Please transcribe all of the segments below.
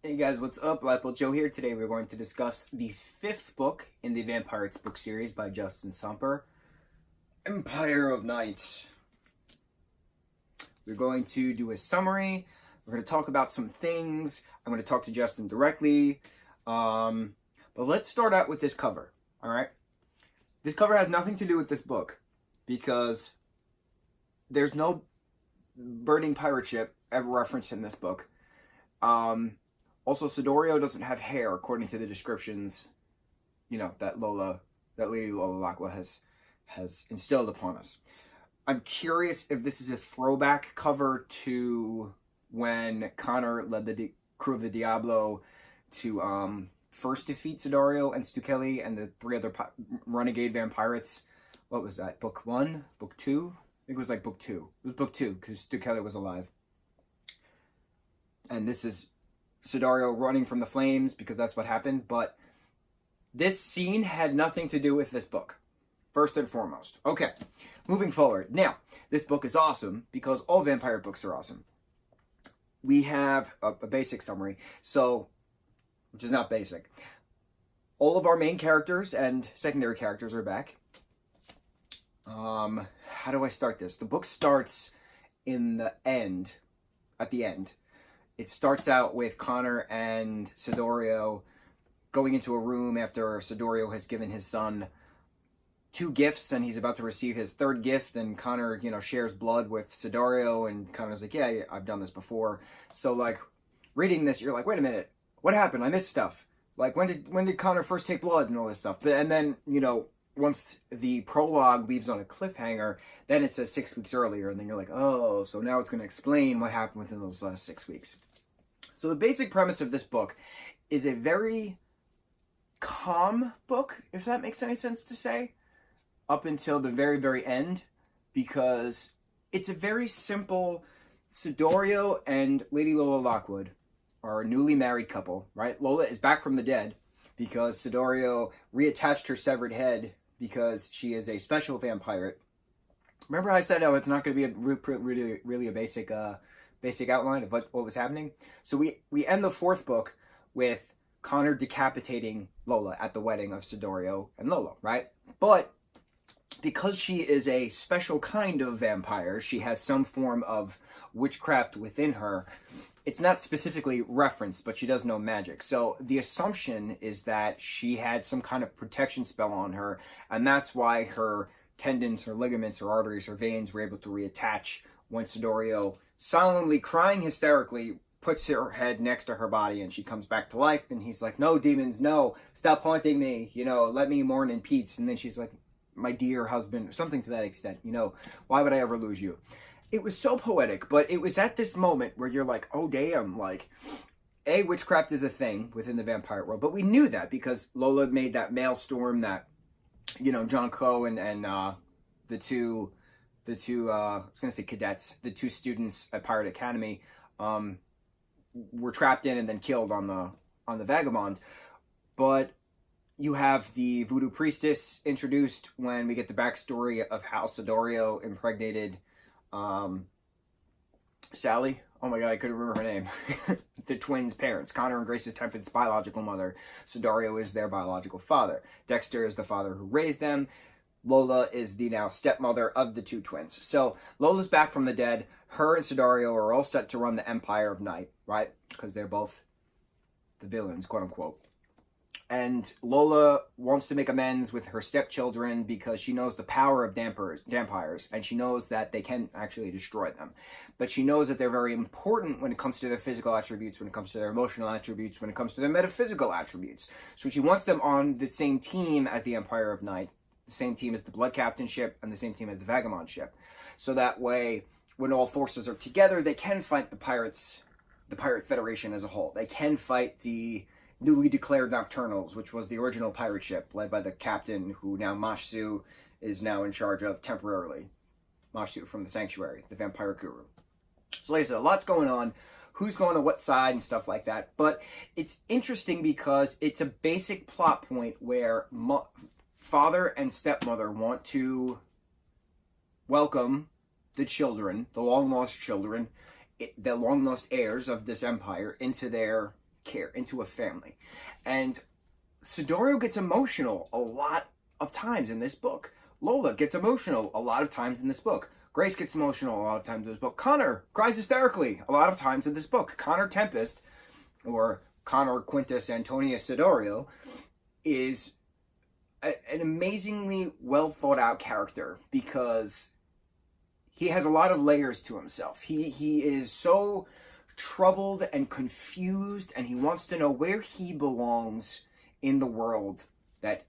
Hey guys, what's up? lightboltjoe here. Today we're going to discuss the 5th book in the Vampirates book series by Justin Sumper, Empire of Night. We're going to do a summary. We're going to talk about some things. I'm going to talk to Justin directly. But let's start out with this cover, alright? This cover has nothing to do with this book because there's no burning pirate ship ever referenced in this book. Also, Sidorio doesn't have hair, according to the descriptions, that Lady Lola Lacqua has instilled upon us. I'm curious if this is a throwback cover to when Connor led the crew of the Diablo to first defeat Sidorio and Stukely and the 3 other renegade vampirates. What was that? Book 1? Book 2? I think it was like book 2. It was book 2 because Stukely was alive. And this is Sidorio running from the flames because that's what happened. But this scene had nothing to do with this book, first and foremost. Okay, moving forward. Now, this book is awesome because all vampire books are awesome. We have a basic summary, which is not basic. All of our main characters and secondary characters are back. How do I start this? The book starts at the end. It starts out with Connor and Sidorio going into a room after Sidorio has given his son 2 gifts and he's about to receive his 3rd gift, and Connor, shares blood with Sidorio, and Connor's like, yeah, I've done this before. So, reading this, you're like, wait a minute, what happened? I missed stuff. When did Connor first take blood and all this stuff? And then, once the prologue leaves on a cliffhanger, then it says 6 weeks earlier, and then you're like, oh, so now it's going to explain what happened within those last 6 weeks. So the basic premise of this book is a very calm book, if that makes any sense to say, up until the very, very end, because it's a very simple. Sidorio and Lady Lola Lockwood are a newly married couple, right? Lola is back from the dead because Sidorio reattached her severed head because she is a special vampire. Remember I said, it's not going to be really a basic outline of what was happening? So we end the 4th book with Connor decapitating Lola at the wedding of Sidorio and Lola, right? But because she is a special kind of vampire, she has some form of witchcraft within her. It's not specifically referenced, but she does know magic. So the assumption is that she had some kind of protection spell on her, and that's why her tendons, her ligaments, her arteries, her veins were able to reattach when Sidorio, solemnly crying hysterically, puts her head next to her body and she comes back to life, and he's like, no, demons, no, stop haunting me, let me mourn in peace. And then she's like, my dear husband, or something to that extent, why would I ever lose you? It was so poetic, but it was at this moment where you're like, oh damn, witchcraft is a thing within the vampire world, but we knew that because Lola made that maelstrom that, John Coe and the two I was going to say cadets, the 2 students at Pirate Academy, were trapped in and then killed on the Vagabond. But you have the voodoo priestess introduced when we get the backstory of how Sidorio impregnated Sally. Oh my god, I couldn't remember her name. The twins' parents. Connor and Grace's Tempest's biological mother. Sidorio is their biological father. Dexter is the father who raised them. Lola is the now stepmother of the 2 twins. So Lola's back from the dead. Her and Sidorio are all set to run the Empire of Night, right? Because they're both the villains, quote unquote. And Lola wants to make amends with her stepchildren because she knows the power of vampires, and she knows that they can actually destroy them. But she knows that they're very important when it comes to their physical attributes, when it comes to their emotional attributes, when it comes to their metaphysical attributes. So she wants them on the same team as the Empire of Night, the same team as the Blood Captain ship, and the same team as the Vagabond ship. So that way, when all forces are together, they can fight the pirates, the Pirate Federation as a whole. They can fight the newly declared Nocturnals, which was the original pirate ship, led by the captain, who now Mucho is now in charge of temporarily. Mucho from the Sanctuary, the vampire guru. So like I said, a lot's going on. Who's going to what side and stuff like that. But it's interesting because it's a basic plot point where father and stepmother want to welcome the children, the long-lost children, the long-lost heirs of this empire into their care, into a family. And Sidoriu gets emotional a lot of times in this book. Lola gets emotional a lot of times in this book. Grace gets emotional a lot of times in this book. Connor cries hysterically a lot of times in this book. Connor Tempest, or Connor Quintus Antonius Sidoriu, is an amazingly well thought out character because he has a lot of layers to himself. He is so troubled and confused, and he wants to know where he belongs in the world, that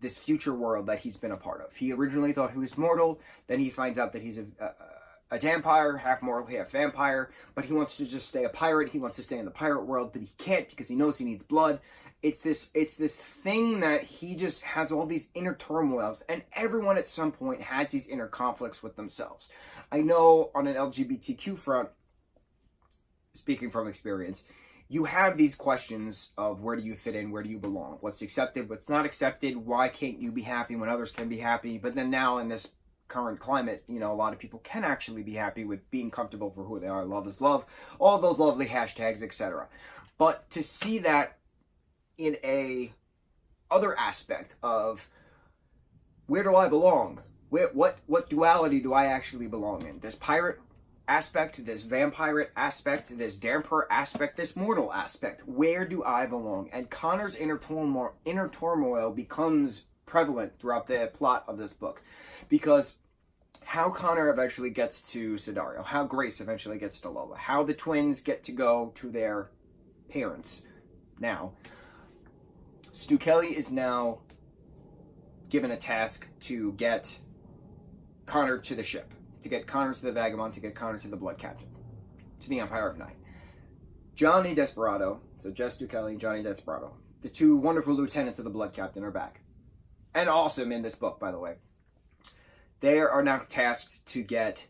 this future world that he's been a part of. He originally thought he was mortal, then he finds out that he's a vampire, half mortal, half vampire, but he wants to just stay a pirate. He wants to stay in the pirate world, but he can't because he knows he needs blood. It's this thing that he just has all these inner turmoils, and everyone at some point has these inner conflicts with themselves. I know on an LGBTQ front, speaking from experience, you have these questions of where do you fit in, where do you belong, what's accepted, what's not accepted, why can't you be happy when others can be happy. But then now in this current climate, you know, a lot of people can actually be happy with being comfortable for who they are. Love is love, all those lovely hashtags, etc. But to see that in a other aspect of where do I belong, what duality do I actually belong in, this pirate aspect, this vampire aspect, this damper aspect, this mortal aspect, where do I belong? And Connor's inner turmoil becomes prevalent throughout the plot of this book, because how Connor eventually gets to Sidoriu, how Grace eventually gets to Lola, how the twins get to go to their parents. Now, Stu Kelly is now given a task to get Connor to the ship, to get Connor to the Vagabond, to get Connor to the Blood Captain, to the Empire of Night. Johnny Desperado, so Jess Stu Kelly and Johnny Desperado, the two wonderful lieutenants of the Blood Captain, are back. And awesome in this book, by the way. They are now tasked to get,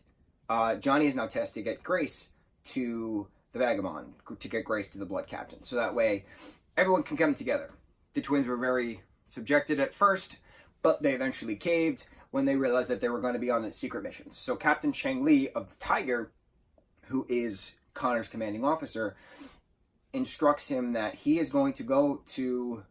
Johnny is now tasked to get Grace to the Vagabond, to get Grace to the Blood Captain. So that way, everyone can come together. The twins were very subjected at first, but they eventually caved when they realized that they were going to be on secret missions. So Captain Cheng Li of the Tiger, who is Connor's commanding officer, instructs him that he is going to go to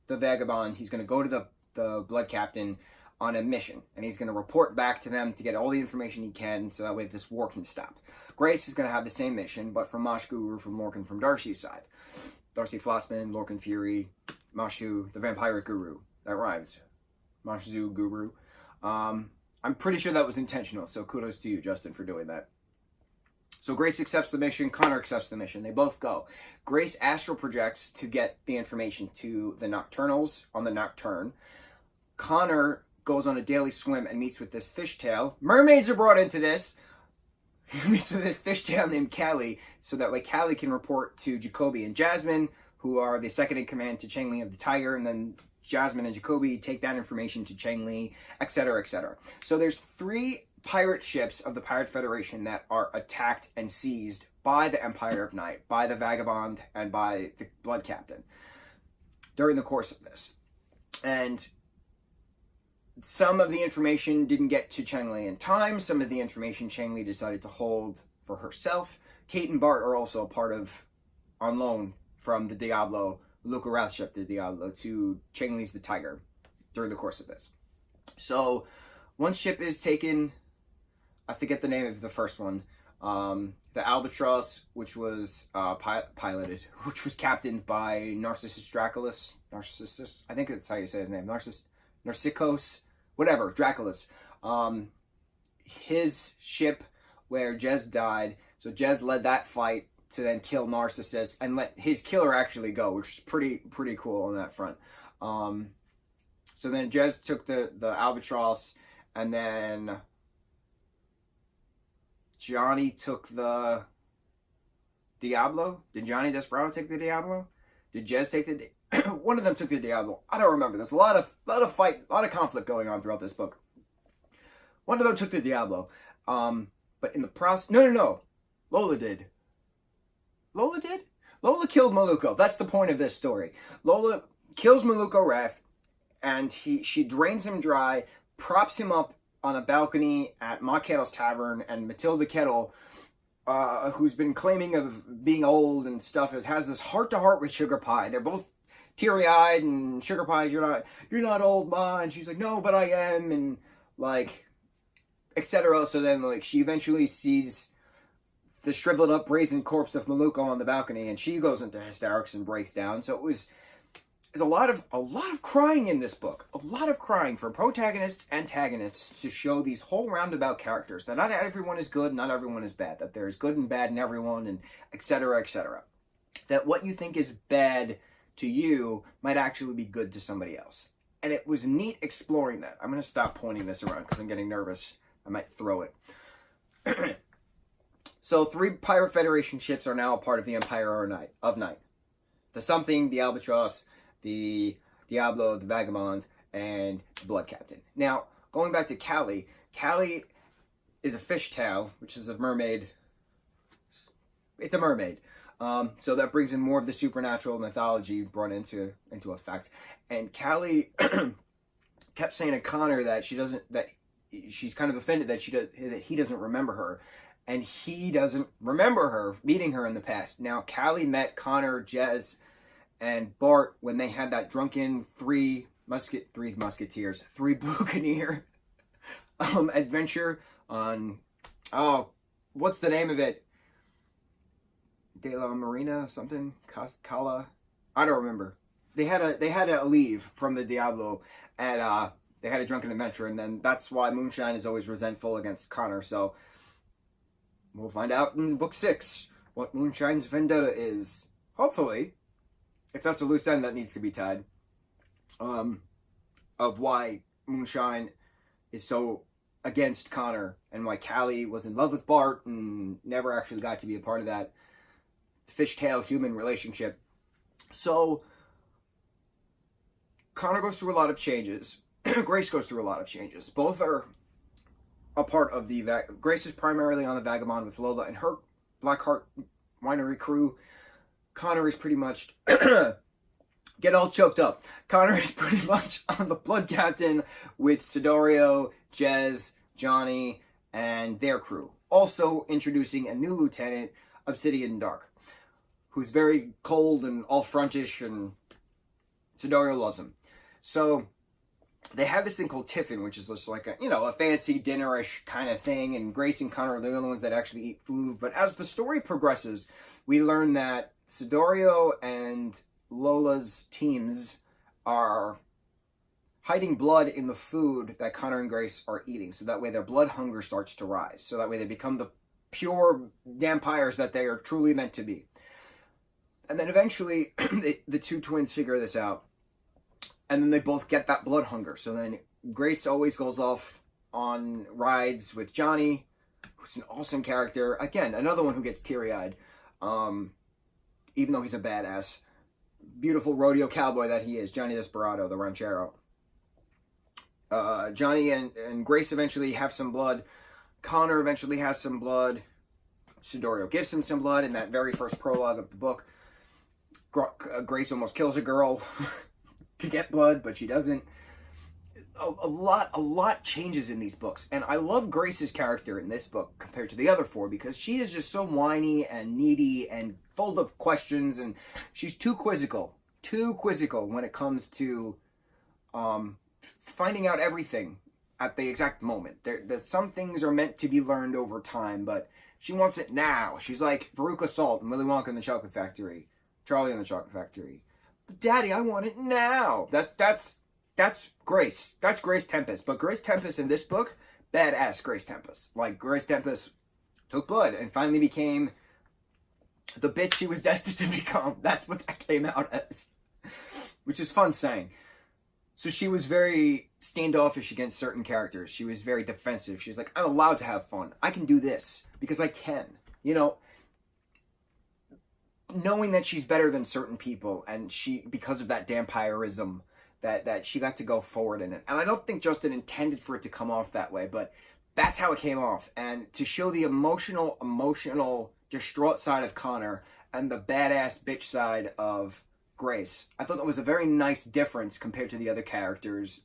the Vagabond. He's going to go to the Blood Captain on a mission, and he's going to report back to them to get all the information he can, so that way this war can stop. Grace is going to have the same mission, but from Mosh Guru, from Lorcan, from Darcy's side. Darcy Flossman, Lorcan Fury, Mashu, the Vampire Guru. That rhymes. Mashu Guru. I'm pretty sure that was intentional, so kudos to you, Justin, for doing that. So Grace accepts the mission, Connor accepts the mission, they both go. Grace astral projects to get the information to the Nocturnals on the Nocturne. Connor goes on a daily swim and meets with this fishtail. Mermaids are brought into this. He meets with this fishtail named Callie, so that way Callie can report to Jacoby and Jasmine, who are the second in command to Cheng Li of the Tiger, and then Jasmine and Jacoby take that information to Cheng Li, etc., etc. So there's 3 pirate ships of the Pirate Federation that are attacked and seized by the Empire of Night, by the Vagabond, and by the Blood Captain during the course of this. And some of the information didn't get to Cheng Li in time. Some of the information Cheng Li decided to hold for herself. Kate and Bart are also a part of, on loan from the Diablo, Luca Rath ship, the Diablo, to Cheng Li's the Tiger during the course of this. So, one ship is taken, I forget the name of the first one, the Albatross, which was piloted, which was captained by Narcissus Draculus. Narcissus, I think that's how you say his name. Narcissus, whatever, Draculus. His ship where Jez died, so Jez led that fight to then kill Narcissus and let his killer actually go, which is pretty cool on that front. So then Jez took the Albatross, and then Johnny took the Diablo. Did Johnny Desperado take the Diablo? Did Jez take the one of them took the Diablo. I don't remember. There's a lot of fight, a lot of conflict going on throughout this book. One of them took the Diablo. But in the process, no. Lola did. Lola did? Lola killed Maluko. That's the point of this story. Lola kills Maluko Rath, and she drains him dry, props him up on a balcony at Ma Kettle's Tavern, and Matilda Kettle who's been claiming of being old and stuff, has this heart-to-heart with Sugar Pie. They're both teary-eyed, and Sugar Pie's, you're not old, Ma, and she's like, no, but I am, and like, etc. So then, like, she eventually sees the shriveled up brazen corpse of Maluko on the balcony, and she goes into hysterics and breaks down. So there's a lot of crying in this book. A lot of crying for protagonists, antagonists, to show these whole roundabout characters. That not everyone is good, not everyone is bad. That there's good and bad in everyone, and etc., etc. That what you think is bad to you might actually be good to somebody else. And it was neat exploring that. I'm going to stop pointing this around because I'm getting nervous. I might throw it. So 3 Pirate Federation ships are now a part of the Empire of Night. The Something, the Albatross, the Diablo, the Vagabond, and the Blood Captain. Now, going back to Callie. Callie is a fishtail, which is a mermaid. It's a mermaid. So that brings in more of the supernatural mythology brought into effect. And Callie kept saying to Connor that she's kind of offended that he doesn't remember her. And he doesn't remember her, meeting her in the past. Now, Callie met Connor, Jez, and Bart when they had that drunken three Buccaneer adventure on, what's the name of it? De La Marina something? Cala? I don't remember. They had to leave from the Diablo, and they had a drunken adventure, and then that's why Moonshine is always resentful against Connor. So we'll find out in book 6 what Moonshine's vendetta is. Hopefully, if that's a loose end that needs to be tied, of why Moonshine is so against Connor, and why Callie was in love with Bart and never actually got to be a part of that fishtail human relationship. So Connor goes through a lot of changes. Grace goes through a lot of changes. Both are a part of the... Grace is primarily on the Vagabond with Lola and her Blackheart winery crew. Connor is pretty much... Get all choked up. Connor is pretty much on the Blood Captain with Sidorio, Jez, Johnny, and their crew. Also introducing a new lieutenant, Obsidian Dark, who's very cold and all frontish, and Sidorio loves him. So they have this thing called Tiffin, which is just like a fancy dinnerish kind of thing, and Grace and Connor are the only ones that actually eat food. But as the story progresses, we learn that Sidorio and Lola's teams are hiding blood in the food that Connor and Grace are eating, so that way their blood hunger starts to rise, so that way they become the pure vampires that they are truly meant to be. And then eventually the two twins figure this out, and then they both get that blood hunger. So then Grace always goes off on rides with Johnny, who's an awesome character. Again, another one who gets teary-eyed, even though he's a badass. Beautiful rodeo cowboy that he is, Johnny Desperado, the ranchero. Johnny and Grace eventually have some blood. Connor eventually has some blood. Sidorio gives him some blood in that very first prologue of the book. Grace almost kills a girl to get blood, but she doesn't. A lot changes in these books, and I love Grace's character in this book compared to the other 4, because she is just so whiny and needy and full of questions, and she's too quizzical when it comes to finding out everything at the exact moment. That some things are meant to be learned over time, but she wants it now. She's like Veruca Salt and Willy Wonka and the Chocolate Factory, Charlie and the Chocolate Factory. But Daddy, I want it now. That's Grace. That's Grace Tempest. But Grace Tempest in this book, badass Grace Tempest. Like, Grace Tempest took blood and finally became the bitch she was destined to become. That's what that came out as. Which is fun saying. So she was very standoffish against certain characters. She was very defensive. She was like, I'm allowed to have fun. I can do this because I can. Knowing that she's better than certain people, and because of that vampirism, that she got to go forward in it. And I don't think Justin intended for it to come off that way, but that's how it came off. And to show the emotional, distraught side of Connor and the badass bitch side of Grace, I thought that was a very nice difference compared to the other characters,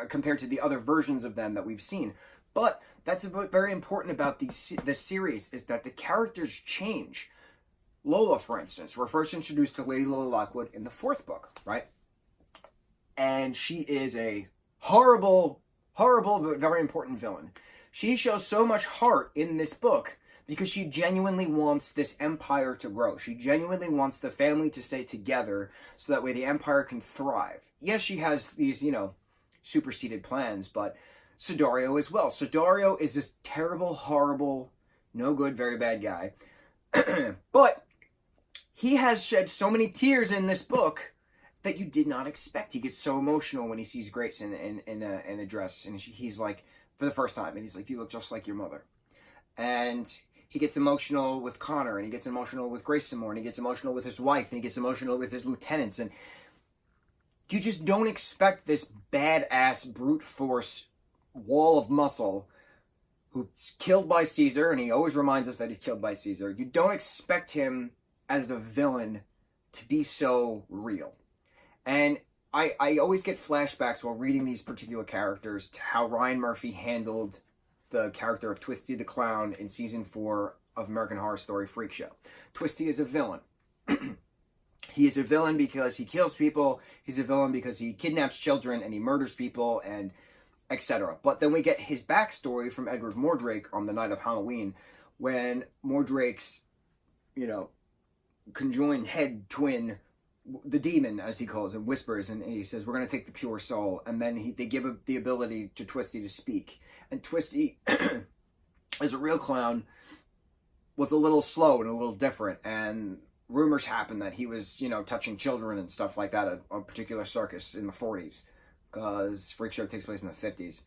compared to the other versions of them that we've seen. But that's very important about this series, is that the characters change. Lola, for instance, we're first introduced to Lady Lola Lockwood in the 4th book, right? And she is a horrible, horrible, but very important villain. She shows so much heart in this book because she genuinely wants this empire to grow. She genuinely wants the family to stay together so that way the empire can thrive. Yes, she has these, superseded plans, but Siddario as well. Siddario is this terrible, horrible, no good, very bad guy. But he has shed so many tears in this book that you did not expect. He gets so emotional when he sees Grace in a dress, and he's like, for the first time, and he's like, you look just like your mother. And he gets emotional with Connor, and he gets emotional with Grace some more, and he gets emotional with his wife, and he gets emotional with his lieutenants, and you just don't expect this badass brute force wall of muscle who's killed by Caesar, and he always reminds us that he's killed by Caesar. You don't expect him as a villain to be so real. And I always get flashbacks while reading these particular characters to how Ryan Murphy handled the character of Twisty the Clown in season 4 of American Horror Story Freak Show. Twisty is a villain. He is a villain because he kills people. He's a villain because he kidnaps children and he murders people and etc. But then we get his backstory from Edward Mordrake on the night of Halloween, when Mordrake's, conjoined head twin, the demon, as he calls him, whispers, and he says, we're going to take the pure soul. And then they give the ability to Twisty to speak. And Twisty, as a real clown, was a little slow and a little different. And rumors happened that he was, touching children and stuff like that at a particular circus in the 40s. Because Freak Show takes place in the 50s.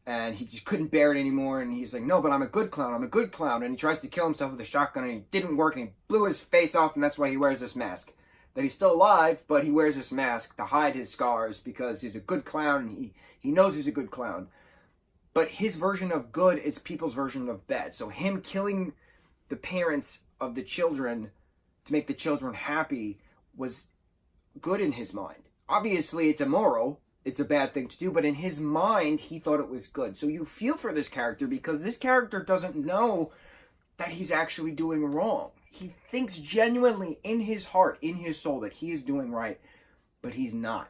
And he just couldn't bear it anymore. And he's like, no, but I'm a good clown. I'm a good clown. And he tries to kill himself with a shotgun, and it didn't work. And he blew his face off, and that's why he wears this mask. That he's still alive, but he wears this mask to hide his scars because he's a good clown. And he knows he's a good clown. But his version of good is people's version of bad. So him killing the parents of the children to make the children happy was good in his mind. Obviously, it's immoral. It's a bad thing to do, but in his mind, he thought it was good. So you feel for this character because this character doesn't know that he's actually doing wrong. He thinks genuinely in his heart, in his soul, that he is doing right, but he's not.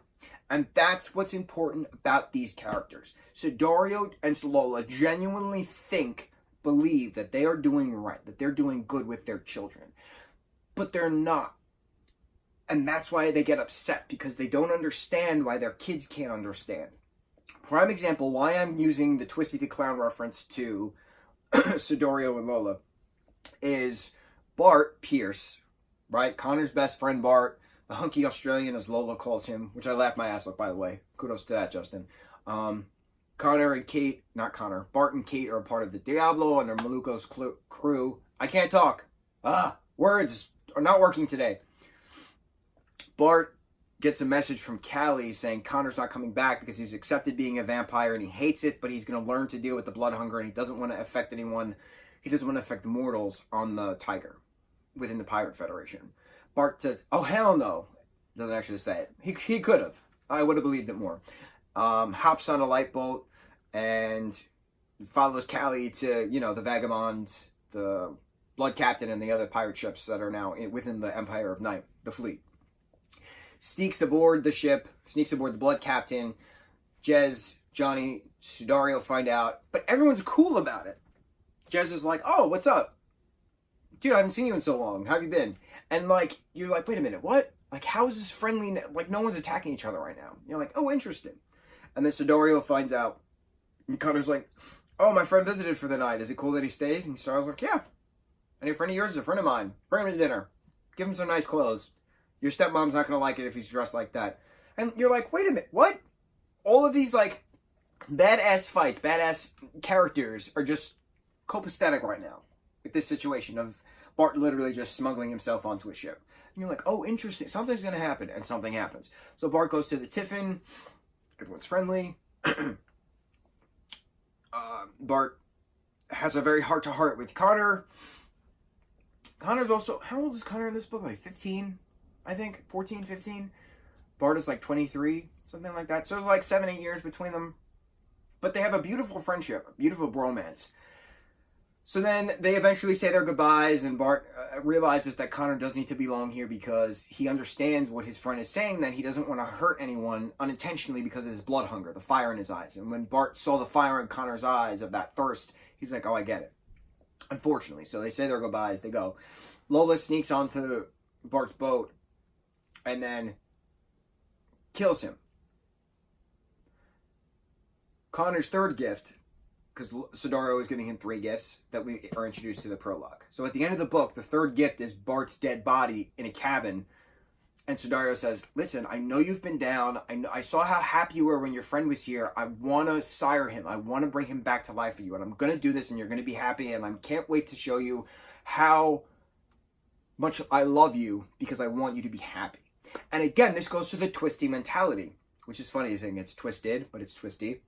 And that's what's important about these characters. Siddario and Lola genuinely believe that they are doing right, that they're doing good with their children, but they're not. And that's why they get upset, because they don't understand why their kids can't understand. Prime example why I'm using the Twisty the Clown reference to Siddario and Lola is Bart Pierce, right? Connor's best friend Bart, the hunky Australian as Lola calls him, which I laughed my ass off, by the way. Kudos to that, Justin. Connor and Kate, not Connor, Bart and Kate are a part of the Diablo and their Maluco's crew. I can't talk. Words are not working today. Bart gets a message from Callie saying Connor's not coming back because he's accepted being a vampire and he hates it, but he's going to learn to deal with the blood hunger and he doesn't want to affect anyone. He doesn't want to affect the mortals on the Tiger within the Pirate Federation. Bart says, oh, hell no. Doesn't actually say it. He could have. I would have believed it more. Hops on a light boat and follows Callie to, the Vagabond, the Blood Captain, and the other pirate ships that are now within the Empire of Night, the fleet. Sneaks aboard the ship, sneaks aboard the Blood Captain. Jez, Johnny, Siddario find out, but everyone's cool about it. Jez is like, oh, what's up? Dude, I haven't seen you in so long. How have you been? And, you're like, wait a minute, what? How is this friendly? No one's attacking each other right now. You're like, oh, interesting. And then Siddario finds out, and Connor's like, oh, my friend visited for the night. Is it cool that he stays? And Siddario's like, yeah. Any friend of yours is a friend of mine. Bring him to dinner. Give him some nice clothes. Your stepmom's not going to like it if he's dressed like that. And you're like, wait a minute, what? All of these, badass fights, badass characters are just copacetic right now with this situation of Bart literally just smuggling himself onto a ship. And you're like, oh, interesting. Something's going to happen. And something happens. So Bart goes to the Tiffin. Everyone's friendly. Bart has a very heart-to-heart with Connor. Connor's also... How old is Connor in this book? 15? I think 14, 15. Bart is 23, something like that. So there's 7-8 years between them. But they have a beautiful friendship, a beautiful bromance. So then they eventually say their goodbyes, and Bart realizes that Connor does need to be long here because he understands what his friend is saying, that he doesn't want to hurt anyone unintentionally because of his blood hunger, the fire in his eyes. And when Bart saw the fire in Connor's eyes of that thirst, he's like, oh, I get it. Unfortunately. So they say their goodbyes, they go. Lola sneaks onto Bart's boat and then kills him. Connor's third gift, because Sidoro is giving him 3 gifts that we are introduced to the prologue. So at the end of the book, the third gift is Bart's dead body in a cabin. And Sidoro says, listen, I know you've been down. I saw how happy you were when your friend was here. I want to sire him. I want to bring him back to life for you. And I'm going to do this, and you're going to be happy. And I can't wait to show you how much I love you because I want you to be happy. And again, this goes to the twisty mentality, which is funny saying it's twisted, but it's twisty.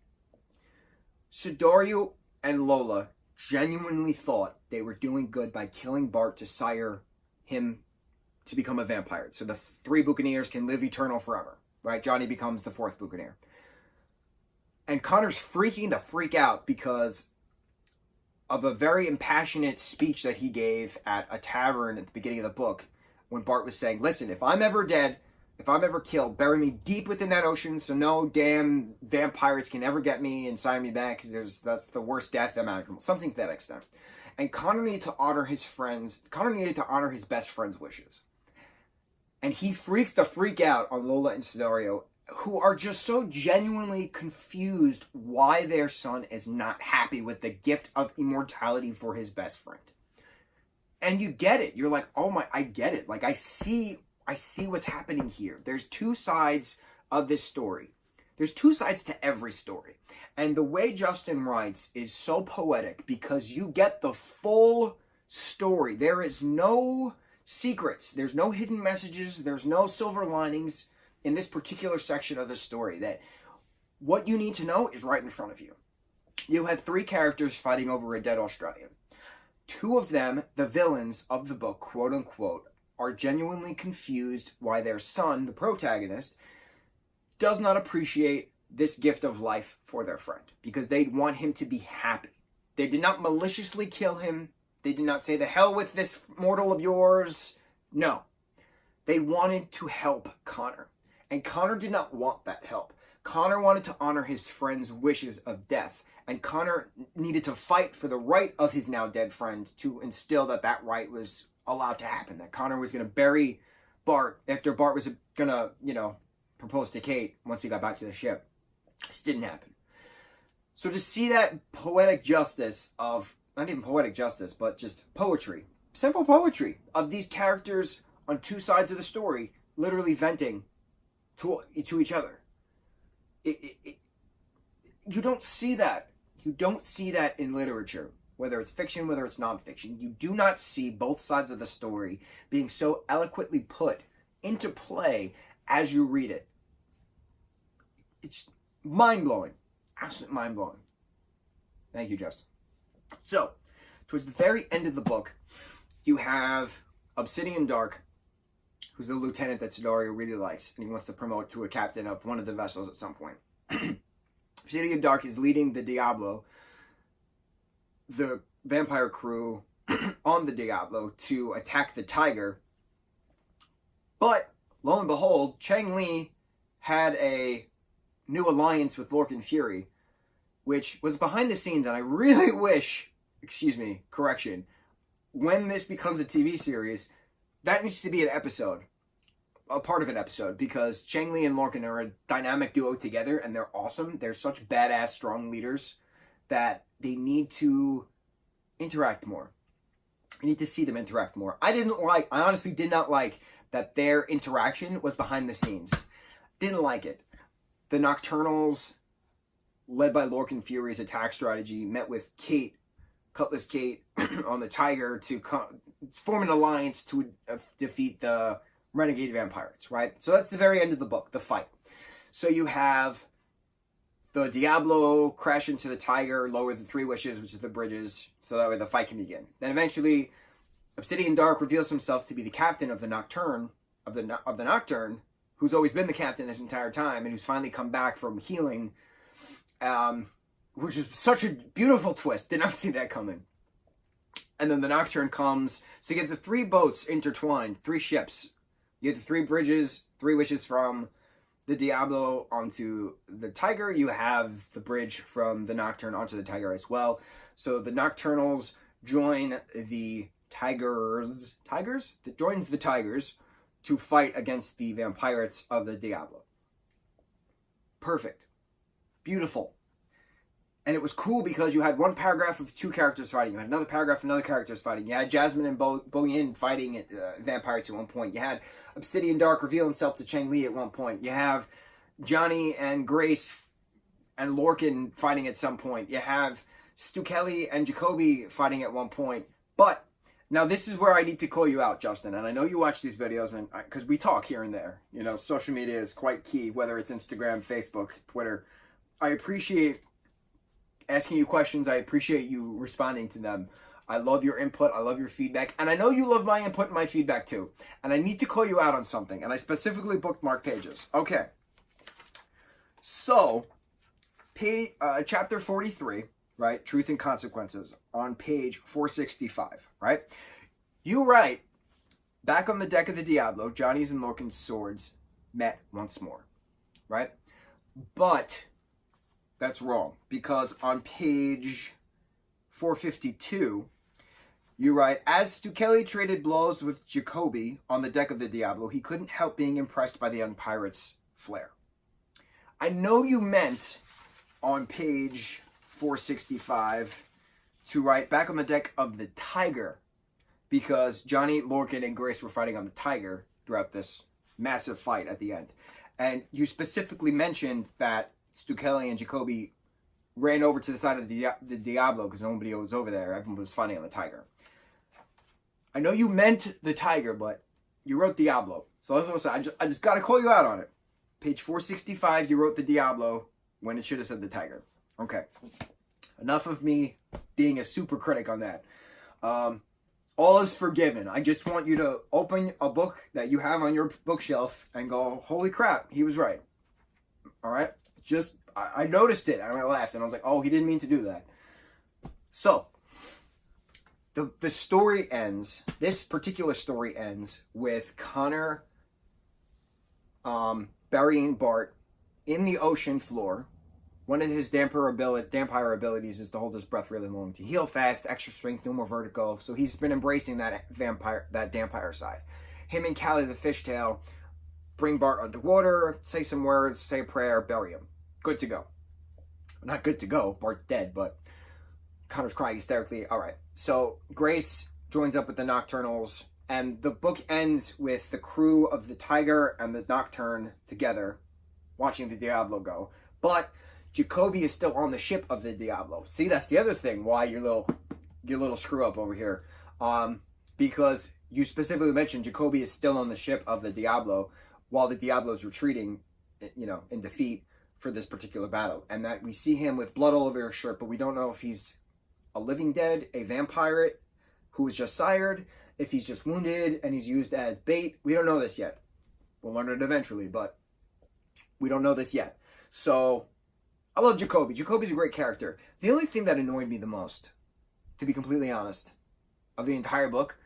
Sidoro and Lola genuinely thought they were doing good by killing Bart to sire him to become a vampire. So the 3 Buccaneers can live eternal forever, right? Johnny becomes the 4th Buccaneer. And Connor's freaking to freak out because of a very impassionate speech that he gave at a tavern at the beginning of the book when Bart was saying, listen, if I'm ever dead, if I'm ever killed, bury me deep within that ocean so no damn vampirates can ever get me and sire me back because that's the worst death imaginable. Something to that extent. And Connor needed to honor his best friend's wishes. And he freaks the freak out on Lola and Sidoro, who are just so genuinely confused why their son is not happy with the gift of immortality for his best friend. And you get it. You're like, oh my, I get it. Like, I see what's happening here. There's 2 sides of this story. There's 2 sides to every story. And the way Justin writes is so poetic because you get the full story. There is no secrets. There's no hidden messages. There's no silver linings in this particular section of the story. That what you need to know is right in front of you. You have 3 characters fighting over a dead Australian. 2 of them, the villains of the book, quote unquote, are genuinely confused why their son, the protagonist, does not appreciate this gift of life for their friend because they want him to be happy. They did not maliciously kill him. They did not say, the hell with this mortal of yours. No. They wanted to help Connor. And Connor did not want that help. Connor wanted to honor his friend's wishes of death. And Connor needed to fight for the right of his now dead friend to instill that right was allowed to happen, that Connor was going to bury Bart after Bart was going to, propose to Kate once he got back to the ship. This didn't happen. So to see that poetic justice of, not even poetic justice, but just poetry, simple poetry of these characters on 2 sides of the story, literally venting to each other. You don't see that. You don't see that in literature. Whether it's fiction, whether it's nonfiction, you do not see both sides of the story being so eloquently put into play as you read it. It's mind-blowing. Absolutely mind-blowing. Thank you, Justin. So, towards the very end of the book, you have Obsidian Dark, who's the lieutenant that Sidoro really likes, and he wants to promote to a captain of one of the vessels at some point. Obsidian Dark is leading the Diablo, the vampire crew on the Diablo, to attack the Tiger. But, lo and behold, Chang Li had a new alliance with Lorcan Fury, which was behind the scenes, and I really wish, when this becomes a TV series, that needs to be an episode, a part of an episode, because Chang Li and Lorcan are a dynamic duo together, and they're awesome. They're such badass, strong leaders that they need to interact more. I need to see them interact more. I honestly did not like that their interaction was behind the scenes. Didn't like it. The Nocturnals, led by Lorcan Fury's attack strategy, met with Cutlass Kate, on the Tiger to form an alliance to defeat the renegade Vampirates, right? So that's the very end of the book, the fight. So you have the Diablo crash into the Tiger, lower the 3 wishes, which is the bridges, so that way the fight can begin. Then eventually, Obsidian Dark reveals himself to be the captain of the Nocturne, of the Nocturne, who's always been the captain this entire time, and who's finally come back from healing. which is such a beautiful twist. Did not see that coming. And then the Nocturne comes. So you get the 3 boats intertwined, 3 ships. You get the 3 bridges, 3 wishes from the Diablo onto the Tiger. You have the bridge from the Nocturne onto the Tiger as well. So the Nocturnals join the Tigers. Tigers? That joins the Tigers to fight against the Vampirates of the Diablo. Perfect. Beautiful. And it was cool because you had one paragraph of 2 characters fighting. You had another paragraph of another characters fighting. You had Jasmine and Bo Yin fighting Vampirates at one point. You had Obsidian Dark reveal himself to Cheng Li at one point. You have Johnny and Grace and Lorcan fighting at some point. You have Stu Kelly and Jacoby fighting at one point. But now this is where I need to call you out, Justin. And I know you watch these videos, and because we talk here and there. You know, social media is quite key, whether it's Instagram, Facebook, Twitter. I appreciate asking you questions. I appreciate you responding to them. I love your input. I love your feedback. And I know you love my input and my feedback too. And I need to call you out on something. And I specifically bookmarked pages. Okay. So, chapter 43, right? Truth and Consequences, on page 465, right? You write, back on the deck of the Diablo, Johnny's and Lorcan's swords met once more, right? But that's wrong, because on page 452, you write, as Stu Kelly traded blows with Jacoby on the deck of the Diablo, he couldn't help being impressed by the young pirate's flair. I know you meant on page 465 to write back on the deck of the Tiger, because Johnny, Lorcan, and Grace were fighting on the Tiger throughout this massive fight at the end. And you specifically mentioned that Stu Kelly and Jacoby ran over to the side of the Diablo because nobody was over there. Everyone was fighting on the Tiger. I know you meant the Tiger, but you wrote Diablo. So that's what I just got to call you out on it. Page 465, you wrote the Diablo when it should have said the Tiger. Okay. Enough of me being a super critic on that. All is forgiven. I just want you to open a book that you have on your bookshelf and go, holy crap, he was right. All right? I noticed it, and I laughed, and I was like, oh, he didn't mean to do that. So, the story ends, this particular story ends with Connor burying Bart in the ocean floor. One of his vampire abilities is to hold his breath really long, to heal fast, extra strength, no more vertigo. So he's been embracing that vampire side. Him and Callie the fishtail bring Bart underwater, say some words, say a prayer, bury him. Good to go. Not good to go. Bart's dead, but Connor's crying hysterically. All right. So Grace joins up with the Nocturnals, and the book ends with the crew of the Tiger and the Nocturne together watching the Diablo go. But Jacoby is still on the ship of the Diablo. See, that's the other thing why your little screw up over here. Because you specifically mentioned Jacoby is still on the ship of the Diablo while the Diablo's retreating, in defeat for this particular battle. And that we see him with blood all over his shirt, but we don't know if he's a living dead, a vampire who was just sired, if he's just wounded and he's used as bait. We don't know this yet. We'll learn it eventually, but we don't know this yet. So, I love Jacoby. Jacoby's a great character. The only thing that annoyed me the most, to be completely honest, of the entire book,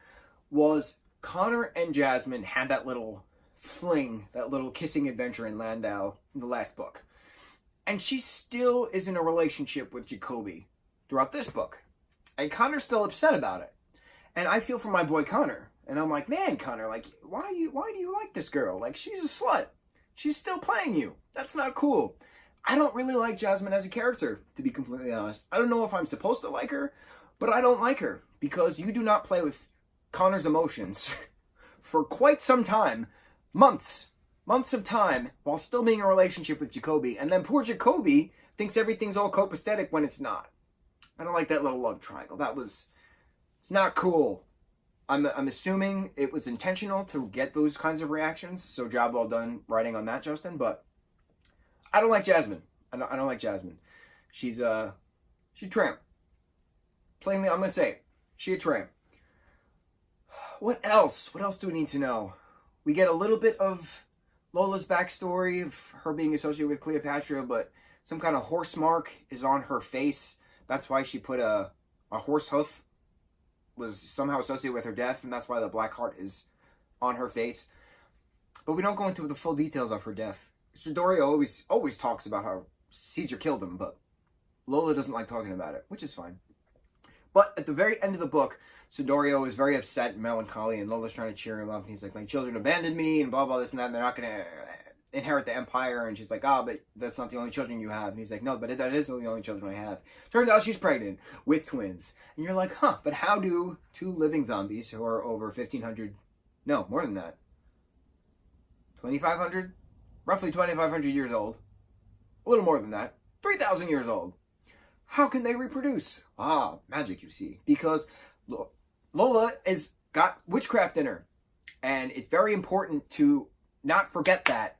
was Connor and Jasmine had that little fling, that little kissing adventure in Landau in the last book. And she still is in a relationship with Jacoby throughout this book. And Connor's still upset about it. And I feel for my boy Connor. And I'm like, man, Connor, like, why do you like this girl? Like, she's a slut. She's still playing you. That's not cool. I don't really like Jasmine as a character, to be completely honest. I don't know if I'm supposed to like her, but I don't like her. Because you do not play with Connor's emotions for quite some time. Months of time, while still being in a relationship with Jacoby. And then poor Jacoby thinks everything's all copacetic when it's not. I don't like that little love triangle. It's not cool. I'm assuming it was intentional to get those kinds of reactions. So job well done writing on that, Justin. But I don't like Jasmine. I don't like Jasmine. She's a tramp. Plainly, I'm going to say it. She a tramp. What else? What else do we need to know? We get a little bit of Lola's backstory of her being associated with Cleopatra, but Some kind of horse mark is on her face. That's why she put a horse hoof was somehow associated with her death, and that's why the black heart is on her face. But we don't go into the full details of her death. Sidoriyo always talks about how Caesar killed him, but Lola doesn't like talking about it, which is fine. But at the very end of the book, Sidoriyo is very upset and melancholy, and Lola's trying to cheer him up, and he's like, my children abandoned me, and blah, blah, this and that, and they're not going to inherit the empire. And she's like, but that's not the only children you have. And he's like, no, but that is the only children I have. Turns out she's pregnant with twins. And you're like, but how do two living zombies who are over 1,500, no, more than that, 2,500? Roughly 2,500 years old. A little more than that. 3,000 years old. How can they reproduce? Magic, you see. Because Lola has got witchcraft in her. And it's very important to not forget that.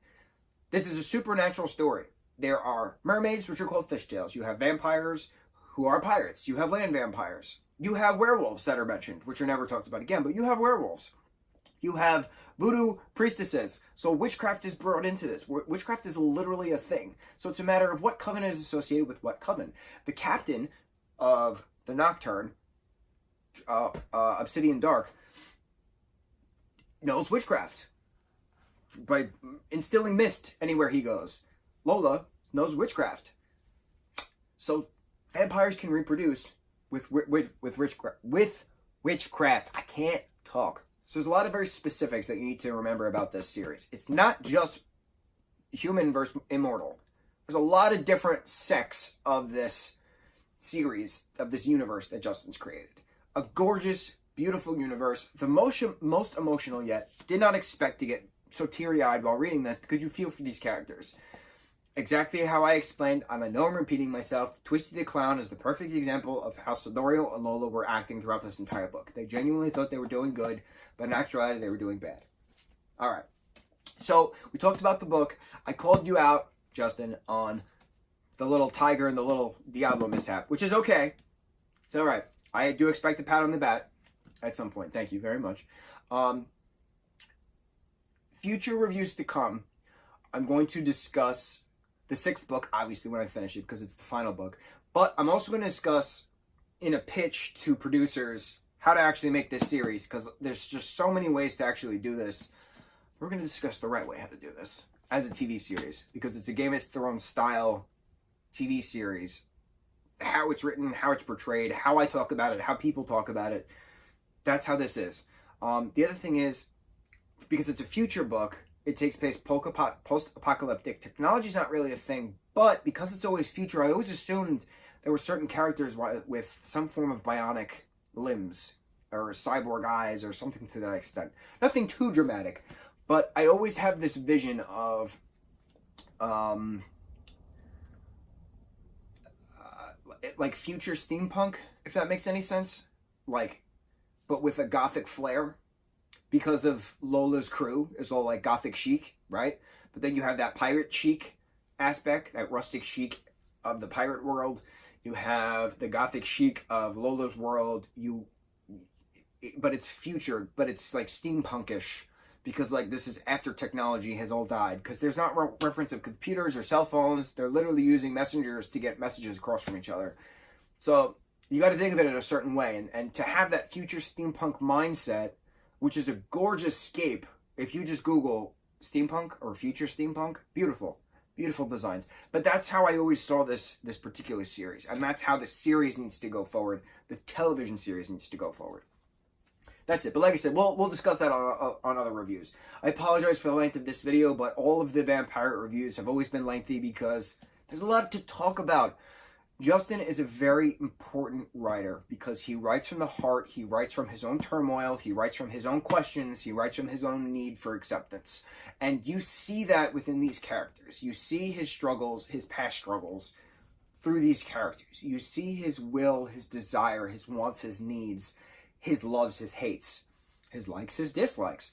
This is a supernatural story. There are mermaids, which are called fishtails. You have vampires, who are pirates. You have land vampires. You have werewolves that are mentioned, which are never talked about again, but you have werewolves. You have voodoo priestesses. So witchcraft is brought into this. Witchcraft is literally a thing. So it's a matter of what coven is associated with what coven. The captain of the Nocturne, Obsidian Dark, knows witchcraft by instilling mist anywhere he goes. Lola knows witchcraft. So vampires can reproduce with witchcraft. I can't talk. So there's a lot of very specifics that you need to remember about this series. It's not just human versus immortal. There's a lot of different sects of this series, of this universe that Justin's created. A gorgeous, beautiful universe. The most emotional yet. Did not expect to get so teary-eyed while reading this because you feel for these characters. Exactly how I explained, and I know I'm repeating myself, Twisty the Clown is the perfect example of how Sidoriyo and Lola were acting throughout this entire book. They genuinely thought they were doing good, but in actuality, they were doing bad. All right. So, we talked about the book. I called you out, Justin, on the little tiger and the little Diablo mishap, which is okay. It's all right. I do expect a pat on the back at some point. Thank you very much. Future reviews to come, I'm going to discuss the 6th book, obviously, when I finish it, because it's the final book. But I'm also going to discuss, in a pitch to producers, how to actually make this series, because there's just so many ways to actually do this. We're going to discuss the right way how to do this as a TV series, because it's a Game of Thrones style TV series. How it's written, how it's portrayed, how I talk about it, how people talk about it. That's how this is. The other thing is, because it's a future book, it takes place post-apocalyptic. Technology is not really a thing, but because it's always future, I always assumed there were certain characters with some form of bionic limbs or cyborg eyes or something to that extent. Nothing too dramatic, but I always have this vision of like future steampunk, if that makes any sense, like, but with a gothic flair. Because of Lola's crew is all like gothic chic, right? But then you have that pirate chic aspect, that rustic chic of the pirate world. You have the gothic chic of Lola's world. But it's future, but it's like steampunkish, because like this is after technology has all died. Because there's not reference of computers or cell phones. They're literally using messengers to get messages across from each other. So you got to think of it in a certain way, and to have that future steampunk mindset, which is a gorgeous scape. If you just Google steampunk or future steampunk, beautiful, beautiful designs. But that's how I always saw this particular series, and that's how the series needs to go forward. The television series needs to go forward. That's it. But like I said, we'll discuss that on other reviews. I apologize for the length of this video, but all of the Vampire reviews have always been lengthy because there's a lot to talk about. Justin is a very important writer because he writes from the heart, he writes from his own turmoil, he writes from his own questions, he writes from his own need for acceptance. And you see that within these characters. You see his struggles, his past struggles, through these characters. You see his will, his desire, his wants, his needs, his loves, his hates, his likes, his dislikes.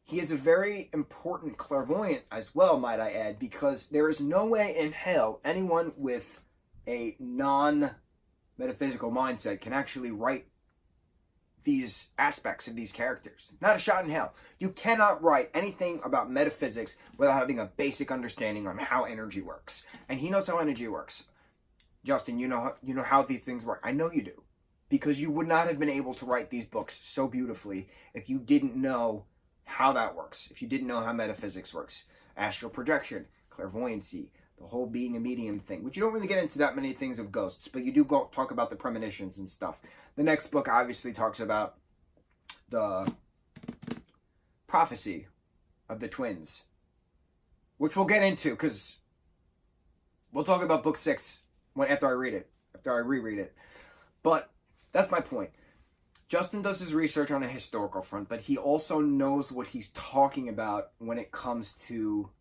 He is a very important clairvoyant as well, might I add, because there is no way in hell anyone with a non-metaphysical mindset can actually write these aspects of these characters. Not a shot in hell. You cannot write anything about metaphysics without having a basic understanding on how energy works. And he knows how energy works. Justin, you know how these things work. I know you do. Because you would not have been able to write these books so beautifully if you didn't know how that works. If you didn't know how metaphysics works. Astral projection, clairvoyancy, the whole being a medium thing, which you don't really get into that many things of ghosts, but you do talk about the premonitions and stuff. The next book obviously talks about the prophecy of the twins, which we'll get into because we'll talk about book 6 after I reread it. But that's my point. Justin does his research on a historical front, but he also knows what he's talking about when it comes to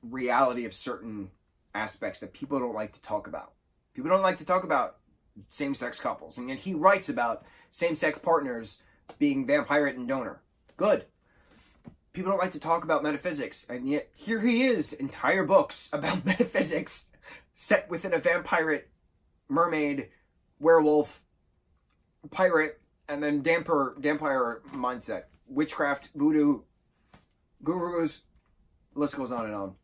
reality of certain aspects that people don't like to talk about. People don't like to talk about same-sex couples, and yet he writes about same-sex partners being vampirate and donor. Good. People don't like to talk about metaphysics, and yet here he is, entire books about metaphysics set within a vampirate, mermaid, werewolf, pirate, and then vampire mindset. Witchcraft, voodoo, gurus, the list goes on and on.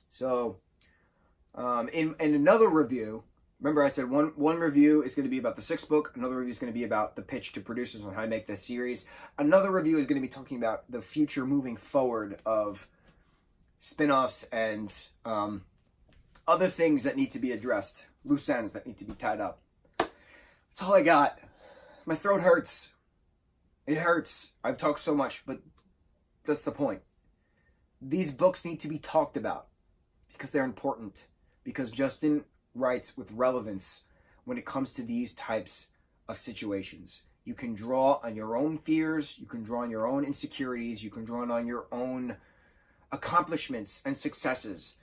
So, in another review, remember I said one review is going to be about the 6th book, another review is going to be about the pitch to producers on how to make this series. Another review is going to be talking about the future moving forward of spin-offs and other things that need to be addressed, loose ends that need to be tied up. That's all I got. My throat hurts. It hurts. I've talked so much, but that's the point. These books need to be talked about because they're important. Because Justin writes with relevance when it comes to these types of situations. You can draw on your own fears. You can draw on your own insecurities. You can draw on your own accomplishments and successes.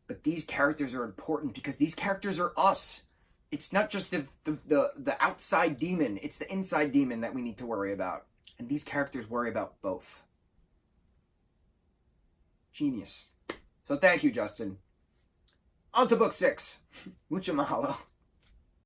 But these characters are important because these characters are us. It's not just the outside demon. It's the inside demon that we need to worry about. And these characters worry about both. Genius. So thank you, Justin. On to book 6. Mucho mahalo.